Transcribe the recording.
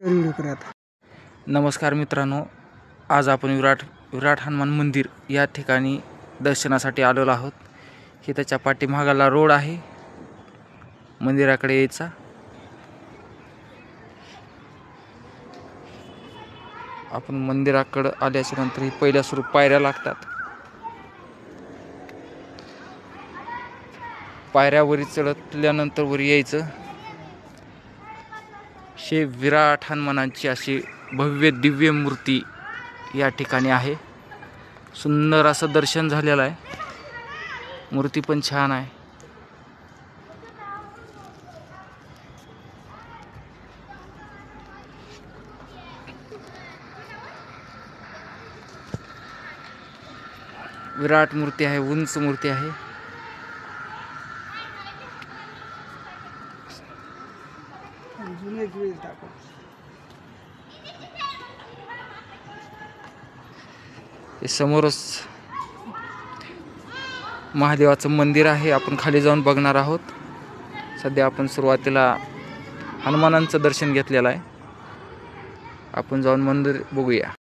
नमस्कार मित्रांनो, आज आपण विराट हनुमान मंदिर या ठिकाणी दर्शनासाठी आलेलो आहोत। हे त्याच्या पाठीमागाला रोड आहे मंदिराकडे यायचा। आपण मंदिराकडे आल्याच्या नंतर ही पहिल्या सुरू पायऱ्या लागतात। पायऱ्यावरी चढल्यानंतर वर यायचं। शे विराट हनुमानांची अशी भव्य दिव्य मूर्ती या ठिकाणी आहे। सुंदर असं दर्शन झालेलं आहे। मूर्ती पण छान आहे। विराट मूर्ती आहे, उंच मूर्ती आहे। समोरच महादेवाचं मंदिर आहे। आपण खाली जाऊन बघणार आहोत। सध्या आपण सुरुवातीला हनुमानांचं दर्शन घेतलेलं आहे। आपण जाऊन मंदिर बघूया।